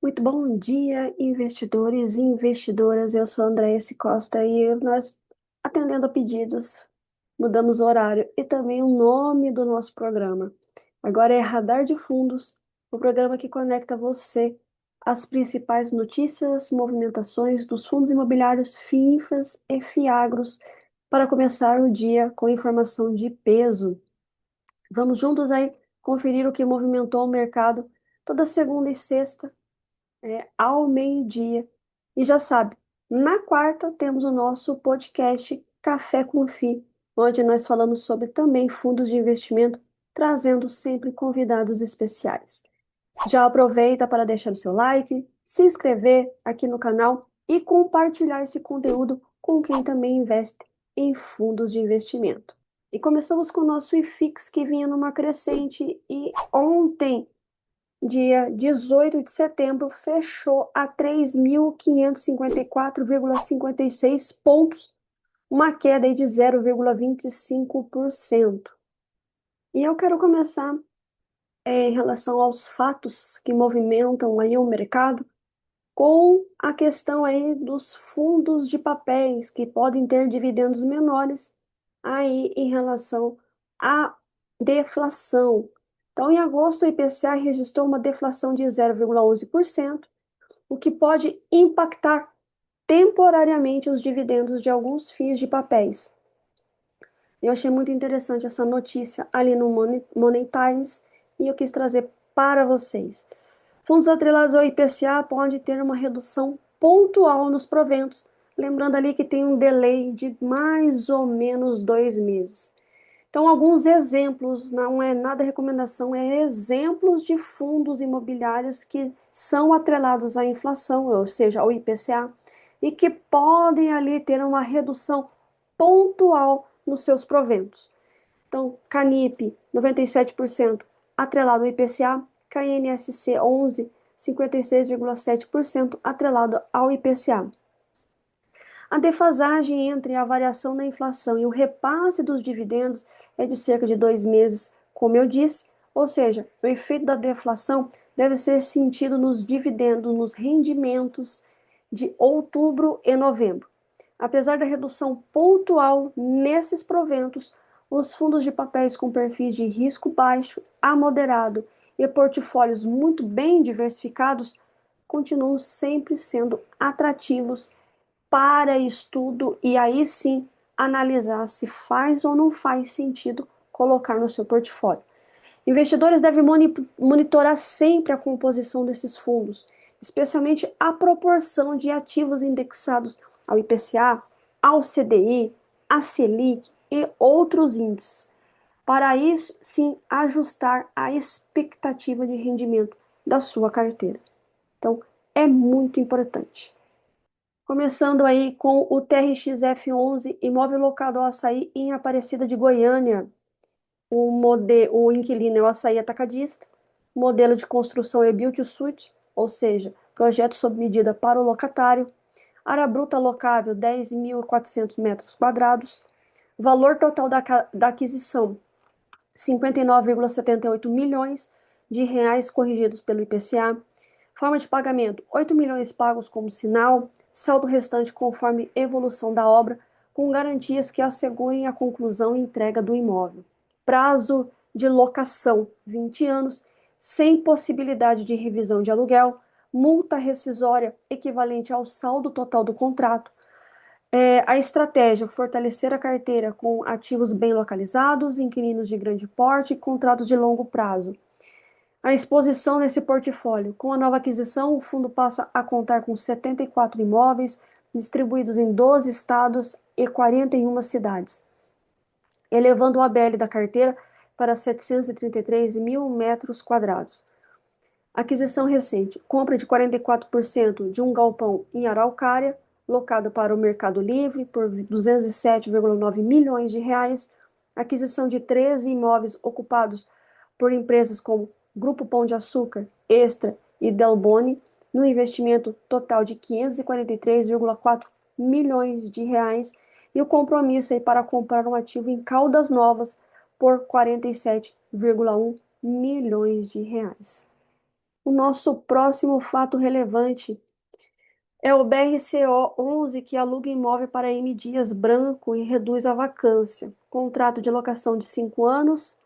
Muito bom dia, investidores e investidoras. Eu sou a Andréia Costa e nós, atendendo a pedidos, mudamos o horário e também o nome do nosso programa. Agora é Radar de Fundos, o programa que conecta você às principais notícias, movimentações dos fundos imobiliários FINFAs e FIAGROS para começar o dia com informação de peso. Vamos juntos aí conferir o que movimentou o mercado toda segunda e sexta ao meio-dia. E já sabe, na quarta temos o nosso podcast Café com Fi, onde nós falamos sobre também fundos de investimento, trazendo sempre convidados especiais. Já aproveita para deixar o seu like, se inscrever aqui no canal e compartilhar esse conteúdo com quem também investe em fundos de investimento. E começamos com o nosso IFIX, que vinha numa crescente, e ontem dia 18 de setembro, fechou a 3.554,56 pontos, uma queda aí de 0,25%. E eu quero começar em relação aos fatos que movimentam aí o mercado, com a questão aí dos fundos de papéis que podem ter dividendos menores aí em relação à deflação. Então, em agosto, o IPCA registrou uma deflação de 0,11%, o que pode impactar temporariamente os dividendos de alguns FIIs de papéis. Eu achei muito interessante essa notícia ali no Money Times e eu quis trazer para vocês. Fundos atrelados ao IPCA podem ter uma redução pontual nos proventos, lembrando ali que tem um delay de mais ou menos 2 meses. Então, alguns exemplos, não é nada recomendação, é exemplos de fundos imobiliários que são atrelados à inflação, ou seja, ao IPCA, e que podem ali ter uma redução pontual nos seus proventos. Então, Canip, 97%, atrelado ao IPCA, KNSC 11, 56,7%, atrelado ao IPCA. A defasagem entre a variação da inflação e o repasse dos dividendos é de cerca de 2 meses, como eu disse, ou seja, o efeito da deflação deve ser sentido nos dividendos, nos rendimentos de outubro e novembro. Apesar da redução pontual nesses proventos, os fundos de papéis com perfis de risco baixo a moderado e portfólios muito bem diversificados continuam sempre sendo atrativos para estudo e aí sim analisar se faz ou não faz sentido colocar no seu portfólio. Investidores devem monitorar sempre a composição desses fundos, especialmente a proporção de ativos indexados ao IPCA, ao CDI, à Selic e outros índices, para isso sim ajustar a expectativa de rendimento da sua carteira. Então, é muito importante. Começando aí com o TRX-F11, imóvel locado ao Açaí em Aparecida de Goiânia. O inquilino é o Açaí Atacadista. O modelo de construção é Build to Suit, ou seja, projeto sob medida para o locatário. Área bruta locável 10.400 metros quadrados. Valor total da aquisição 59,78 milhões de reais corrigidos pelo IPCA. Forma de pagamento: 8 milhões pagos como sinal, saldo restante conforme evolução da obra, com garantias que assegurem a conclusão e entrega do imóvel. Prazo de locação: 20 anos, sem possibilidade de revisão de aluguel, multa rescisória equivalente ao saldo total do contrato. A estratégia: fortalecer a carteira com ativos bem localizados, inquilinos de grande porte e contratos de longo prazo. A exposição nesse portfólio: com a nova aquisição, o fundo passa a contar com 74 imóveis distribuídos em 12 estados e 41 cidades, elevando o ABL da carteira para 733 mil metros quadrados. Aquisição recente: compra de 44% de um galpão em Araucária, locado para o Mercado Livre, por 207,9 milhões de reais. Aquisição de 13 imóveis ocupados por empresas como Grupo Pão de Açúcar, Extra e Delboni, no investimento total de 543,4 milhões de reais. E o compromisso aí para comprar um ativo em Caldas Novas por 47,1 milhões de reais. O nosso próximo fato relevante é o BRCO 11, que aluga imóvel para M. Dias Branco e reduz a vacância. Contrato de locação de 5 anos.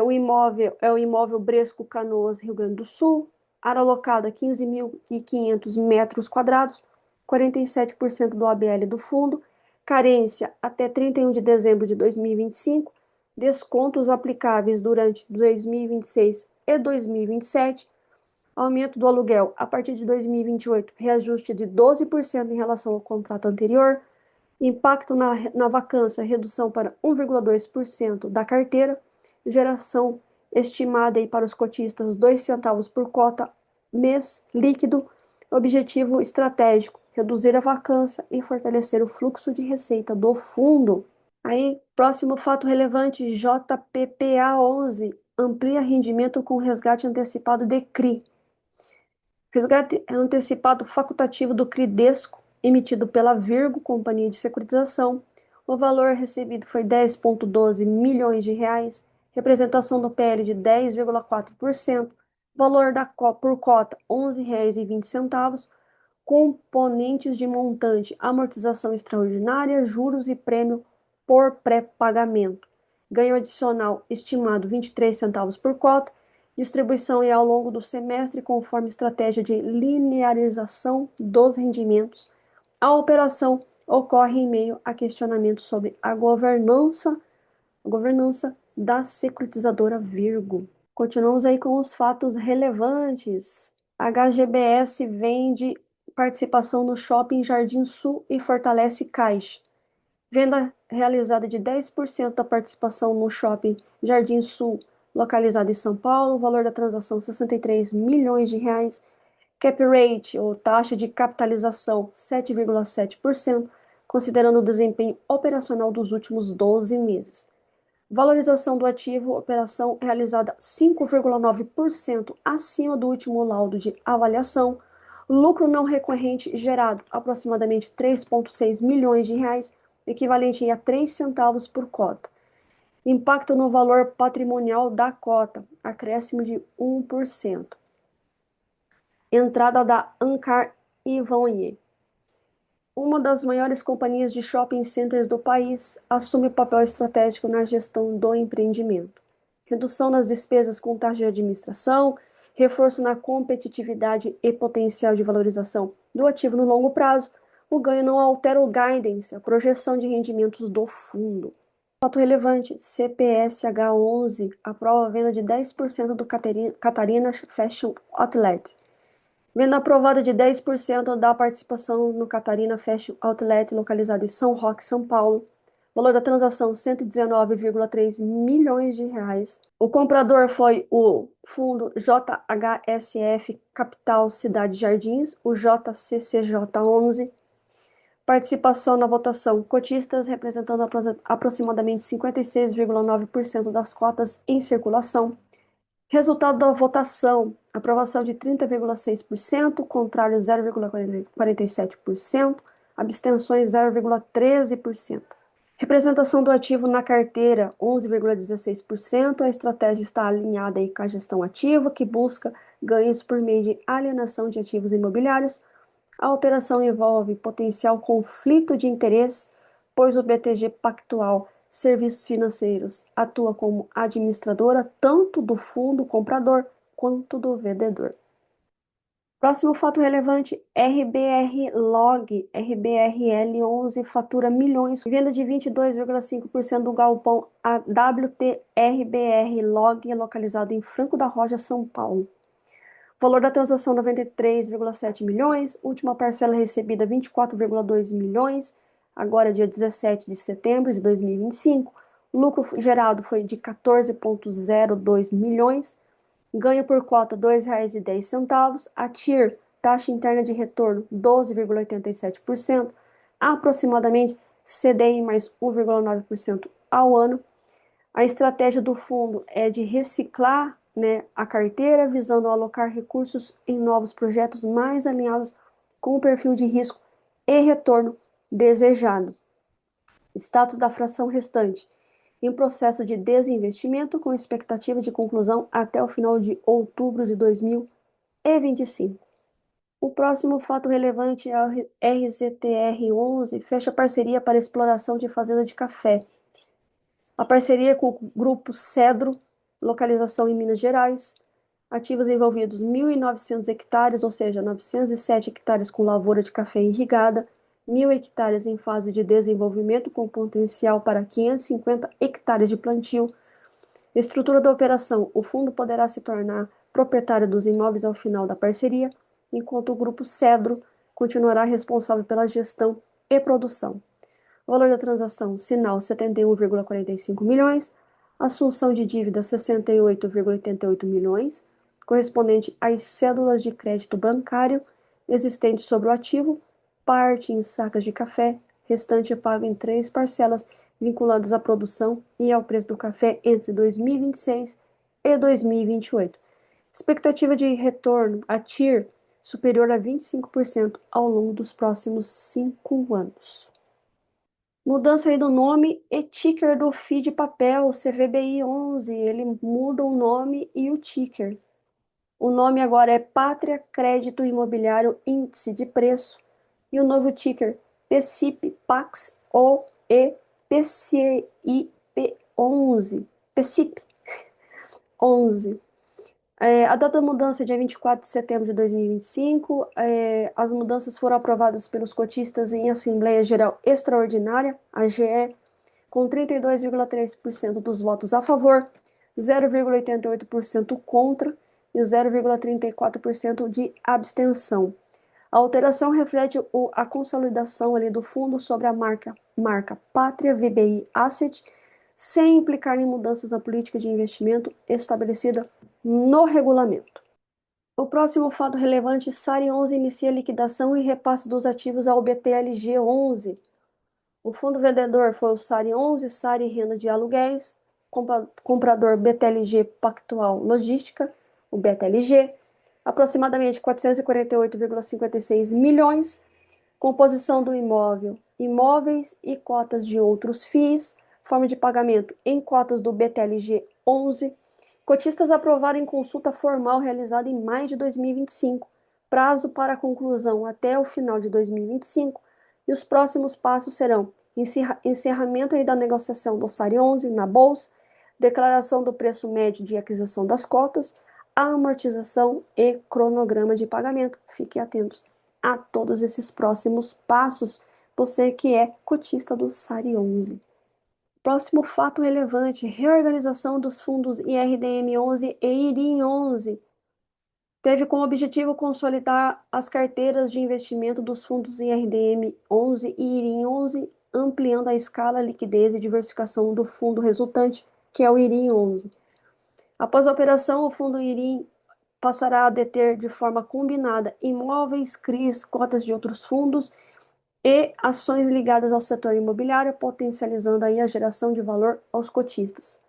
O imóvel é o imóvel Bresco Canoas, Rio Grande do Sul. Área alocada 15.500 metros quadrados, 47% do ABL do fundo. Carência até 31 de dezembro de 2025. Descontos aplicáveis durante 2026 e 2027. Aumento do aluguel a partir de 2028, reajuste de 12% em relação ao contrato anterior. Impacto na vacância, redução para 1,2% da carteira. Geração estimada aí para os cotistas 2 centavos por cota mês líquido. Objetivo estratégico, reduzir a vacância e fortalecer o fluxo de receita do fundo. Aí, próximo fato relevante, JPPA 11, amplia rendimento com resgate antecipado de CRI. Resgate antecipado facultativo do CRIDESCO, emitido pela Virgo, Companhia de Securitização. O valor recebido foi 10,12 milhões de reais, representação do PL de 10,4%, valor por cota R$ 11,20, componentes de montante, amortização extraordinária, juros e prêmio por pré-pagamento. Ganho adicional estimado 23 centavos por cota. Distribuição é ao longo do semestre, conforme estratégia de linearização dos rendimentos. A operação ocorre em meio a questionamentos sobre a governança da securitizadora Virgo. Continuamos aí com os fatos relevantes. HGBS vende participação no Shopping Jardim Sul e fortalece caixa. Venda realizada de 10% da participação no Shopping Jardim Sul, localizado em São Paulo. Valor da transação 63 milhões de reais. Cap rate, ou taxa de capitalização, 7,7%, considerando o desempenho operacional dos últimos 12 meses. Valorização do ativo, operação realizada 5,9% acima do último laudo de avaliação. Lucro não recorrente gerado, aproximadamente 3,6 milhões de reais, equivalente a 3 centavos por cota. Impacto no valor patrimonial da cota, acréscimo de 1%. Entrada da Ancar Ivonne. Uma das maiores companhias de shopping centers do país, assume papel estratégico na gestão do empreendimento. Redução nas despesas com taxa de administração, reforço na competitividade e potencial de valorização do ativo no longo prazo. O ganho não altera o guidance, a projeção de rendimentos do fundo. Fato relevante, CPSH 11 aprova a venda de 10% do Catarina Fashion Outlet. Venda aprovada de 10% da participação no Catarina Fashion Outlet, localizado em São Roque, São Paulo. Valor da transação, 119,3 milhões de reais. O comprador foi o fundo JHSF Capital Cidade Jardins, o JCCJ11. Participação na votação, cotistas representando aproximadamente 56,9% das cotas em circulação. Resultado da votação, aprovação de 30,6%, contrário 0,47%, abstenções 0,13%. Representação do ativo na carteira, 11,16%. A estratégia está alinhada aí com a gestão ativa, que busca ganhos por meio de alienação de ativos imobiliários. A operação envolve potencial conflito de interesse, pois o BTG Pactual Serviços Financeiros atua como administradora tanto do fundo comprador quanto do vendedor. Próximo fato relevante, RBR Log, RBRL11 fatura milhões, venda de 22,5% do galpão AWT Log, localizado em Franco da Rocha, São Paulo. Valor da transação 93,7 milhões, última parcela recebida 24,2 milhões, agora dia 17 de setembro de 2025. Lucro gerado foi de 14,02 milhões. Ganho por cota R$ 2,10. A TIR, taxa interna de retorno, 12,87%. Aproximadamente CDI mais 1,9% ao ano. A estratégia do fundo é de reciclar, a carteira, visando alocar recursos em novos projetos mais alinhados com o perfil de risco e retorno desejado. Status da fração restante. em processo de desinvestimento com expectativa de conclusão até o final de outubro de 2025. O próximo fato relevante é o RZTR-11 fecha parceria para exploração de fazenda de café. A parceria com o Grupo Cedro, localização em Minas Gerais, ativos envolvidos 1.900 hectares, ou seja, 907 hectares com lavoura de café irrigada, 1.000 hectares em fase de desenvolvimento com potencial para 550 hectares de plantio. Estrutura da operação: o fundo poderá se tornar proprietário dos imóveis ao final da parceria, enquanto o Grupo Cedro continuará responsável pela gestão e produção. O valor da transação: sinal 71,45 milhões, assunção de dívida 68,88 milhões, correspondente às cédulas de crédito bancário existentes sobre o ativo, parte em sacas de café, restante pago em 3 parcelas vinculadas à produção e ao preço do café entre 2026 e 2028. Expectativa de retorno a TIR superior a 25% ao longo dos próximos 5 anos. Mudança aí do nome e ticker do FII de papel, CVBI 11, ele muda o nome e o ticker. O nome agora é Pátria Crédito Imobiliário Índice de Preço e o novo ticker PCIP Pax ou PCIP 11, PCIP 11. A data da mudança é dia 24 de setembro de 2025. As mudanças foram aprovadas pelos cotistas em Assembleia Geral Extraordinária, AGE, com 32,3% dos votos a favor, 0,88% contra e 0,34% de abstenção. A alteração reflete a consolidação ali do fundo sobre a marca Pátria VBI Asset, sem implicar em mudanças na política de investimento estabelecida no regulamento. O próximo fato relevante: SARI 11 inicia liquidação e repasse dos ativos ao BTLG 11. O fundo vendedor foi o SARI 11, SARI Renda de Aluguéis, comprador BTLG Pactual Logística, o BTLG, aproximadamente 448,56 milhões, composição do imóvel, imóveis e cotas de outros FIIs, forma de pagamento em cotas do BTLG 11. Cotistas aprovaram em consulta formal realizada em maio de 2025, prazo para conclusão até o final de 2025, e os próximos passos serão encerramento aí da negociação do SARI 11 na Bolsa, declaração do preço médio de aquisição das cotas, amortização e cronograma de pagamento. Fiquem atentos a todos esses próximos passos, você que é cotista do SARI 11. Próximo fato relevante: reorganização dos fundos IRDM 11 e IRIM 11. Teve como objetivo consolidar as carteiras de investimento dos fundos IRDM 11 e IRIM 11, ampliando a escala, liquidez e diversificação do fundo resultante, que é o IRIM 11. Após a operação, o fundo IRIM passará a deter de forma combinada imóveis, CRIs, cotas de outros fundos e ações ligadas ao setor imobiliário, potencializando aí a geração de valor aos cotistas.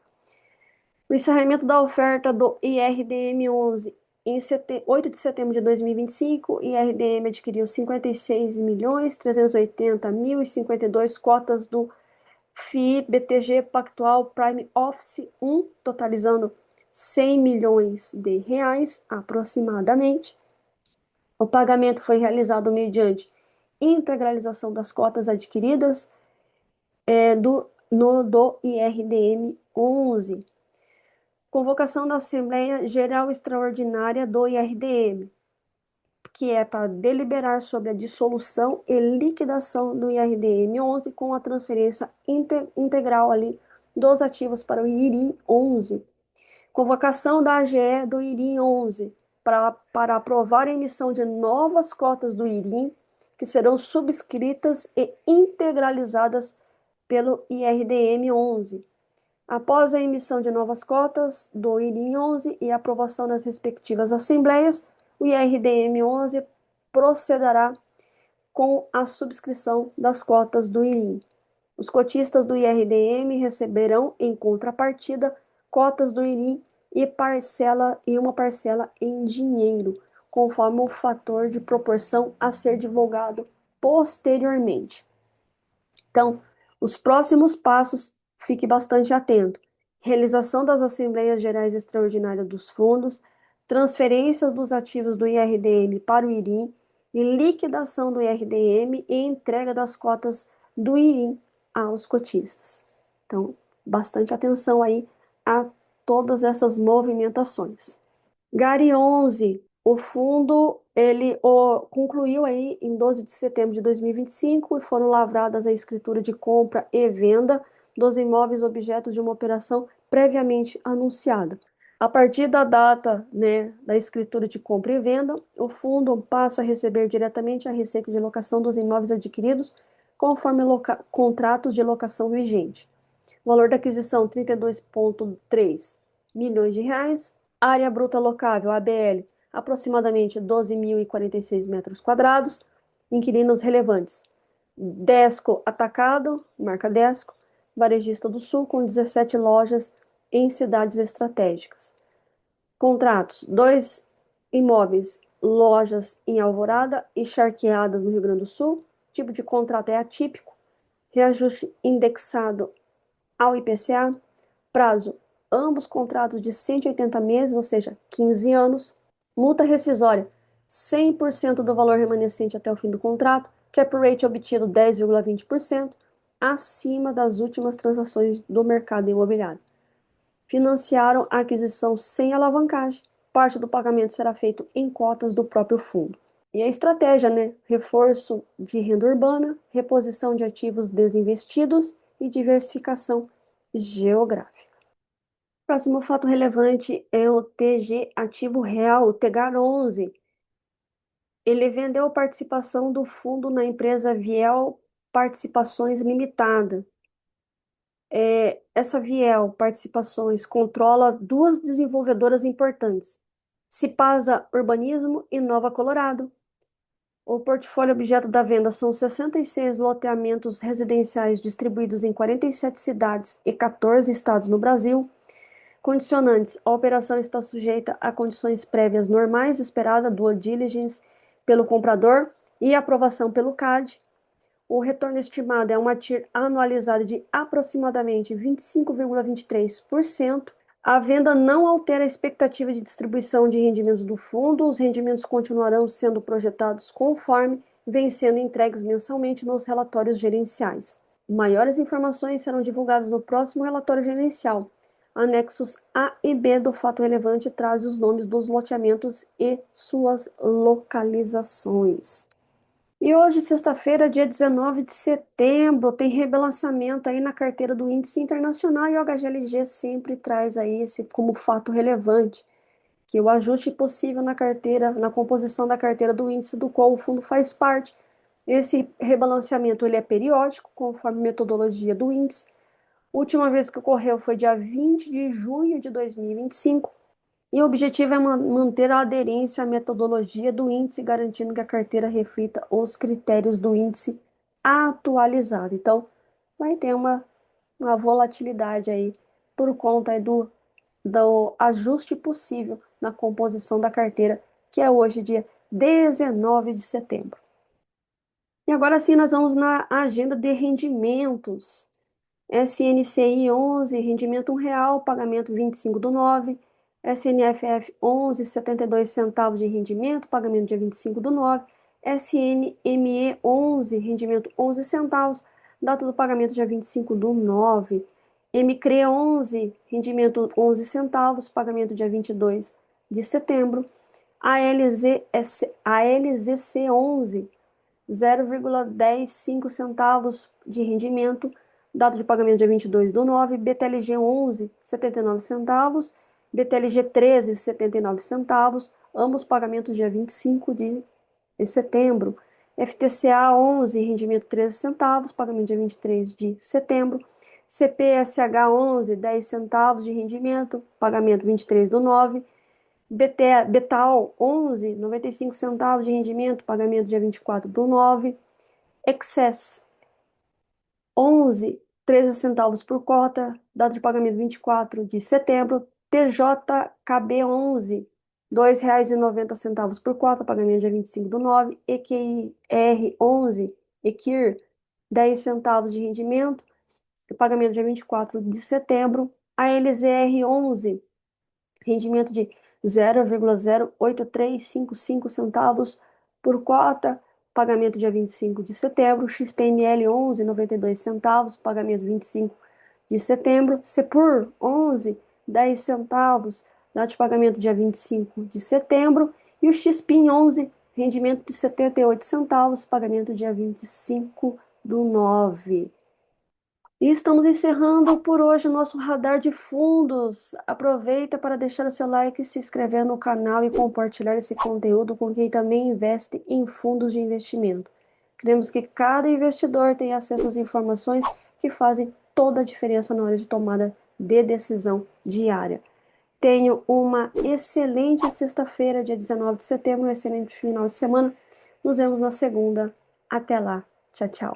O encerramento da oferta do IRDM 11 em 8 de setembro de 2025, IRDM adquiriu 56.380.052 cotas do FII BTG Pactual Prime Office 1, totalizando 100 milhões de reais aproximadamente. O pagamento foi realizado mediante integralização das cotas adquiridas do IRDM 11. Convocação da Assembleia Geral Extraordinária do IRDM, que é para deliberar sobre a dissolução e liquidação do IRDM 11 com a transferência integral ali dos ativos para o IRIM 11. Convocação da AGE do IRIM 11 para aprovar a emissão de novas cotas do IRIM, que serão subscritas e integralizadas pelo IRDM 11. Após a emissão de novas cotas do IRIM 11 e a aprovação nas respectivas assembleias, o IRDM 11 procederá com a subscrição das cotas do IRIM. Os cotistas do IRDM receberão, em contrapartida, cotas do IRIM e uma parcela em dinheiro, conforme o fator de proporção a ser divulgado posteriormente. Então, os próximos passos fique bastante atento. Realização das Assembleias Gerais Extraordinárias dos fundos, transferências dos ativos do IRDM para o IRIM e liquidação do IRDM e entrega das cotas do IRIM aos cotistas. Então, bastante atenção aí a todas essas movimentações. GARI 11, o fundo concluiu aí em 12 de setembro de 2025 e foram lavradas a escritura de compra e venda dos imóveis objetos de uma operação previamente anunciada. A partir da data, né, da escritura de compra e venda, o fundo passa a receber diretamente a receita de locação dos imóveis adquiridos conforme contratos de locação vigente. O valor da aquisição, R$ 32,3 milhões de reais. Área bruta locável, ABL, aproximadamente 12.046 metros quadrados. Inquilinos relevantes. Desco Atacado, marca Desco, Varejista do Sul, com 17 lojas em cidades estratégicas. Contratos: 2 imóveis, lojas em Alvorada e Charqueadas, no Rio Grande do Sul. Tipo de contrato é atípico. Reajuste indexado ao IPCA. Prazo: ambos contratos de 180 meses, ou seja, 15 anos. Multa rescisória: 100% do valor remanescente até o fim do contrato. Cap rate obtido 10,20%, acima das últimas transações do mercado imobiliário. Financiaram a aquisição sem alavancagem. Parte do pagamento será feito em cotas do próprio fundo. E a estratégia, né? Reforço de renda urbana, reposição de ativos desinvestidos e diversificação geográfica. Próximo fato relevante é o TG Ativo Real, o TEGAR 11. Ele vendeu participação do fundo na empresa Viel Participações Limitada. Essa Viel Participações controla duas desenvolvedoras importantes, Cipasa Urbanismo e Nova Colorado. O portfólio objeto da venda são 66 loteamentos residenciais distribuídos em 47 cidades e 14 estados no Brasil. Condicionantes: a operação está sujeita a condições prévias normais, esperada due diligence pelo comprador e aprovação pelo CAD. O retorno estimado é uma TIR anualizada de aproximadamente 25,23%. A venda não altera a expectativa de distribuição de rendimentos do fundo. Os rendimentos continuarão sendo projetados conforme vêm sendo entregues mensalmente nos relatórios gerenciais. Maiores informações serão divulgadas no próximo relatório gerencial. Anexos A e B do fato relevante trazem os nomes dos loteamentos e suas localizações. E hoje, sexta-feira, dia 19 de setembro, tem rebalanceamento aí na carteira do Índice Internacional e o HGLG sempre traz aí esse como fato relevante, que o ajuste possível na carteira, na composição da carteira do índice do qual o fundo faz parte. Esse rebalanceamento ele é periódico, conforme a metodologia do índice. A última vez que ocorreu foi dia 20 de junho de 2025. E o objetivo é manter a aderência à metodologia do índice, garantindo que a carteira reflita os critérios do índice atualizado. Então, vai ter uma volatilidade aí por conta aí do ajuste possível na composição da carteira, que é hoje, dia 19 de setembro. E agora sim, nós vamos na agenda de rendimentos. SNCI 11, rendimento R$ 1, pagamento 25/9. SNFF 11, 72 centavos de rendimento, pagamento dia 25/9. SNME 11, rendimento 11 centavos, data do pagamento dia 25/9. MCRE 11, rendimento 11 centavos, pagamento dia 22 de setembro. ALZC 11, 0,15 centavos de rendimento, data de pagamento dia 22/9, BTLG 11, 79 centavos, BTLG 13, 79 centavos, ambos pagamentos dia 25 de setembro. FTCA 11, rendimento 13 centavos, pagamento dia 23 de setembro. CPSH 11, 10 centavos de rendimento, pagamento 23/9. Betal 11, 95 centavos de rendimento, pagamento dia 24/9. Excess 11, 13 centavos por cota, data de pagamento 24 de setembro. TJKB 11, R$ 2,90 por cota, pagamento dia 25/9. EQIR 11, EQIR, 10 centavos de rendimento. pagamento dia 24 de setembro. A LZR 11, rendimento de 0,08355 centavos por cota, pagamento dia 25 de setembro. XPML 11,92 centavos, pagamento 25 de setembro. Cepur 11, 10 centavos, data de pagamento dia 25 de setembro. E o XPIN 11, rendimento de 78 centavos, pagamento dia 25/9. E estamos encerrando por hoje o nosso radar de fundos. Aproveita para deixar o seu like, se inscrever no canal e compartilhar esse conteúdo com quem também investe em fundos de investimento. Queremos que cada investidor tenha acesso às informações que fazem toda a diferença na hora de tomada de decisão diária. Tenho uma excelente sexta-feira, dia 19 de setembro, um excelente final de semana. Nos vemos na segunda. Até lá. Tchau, tchau.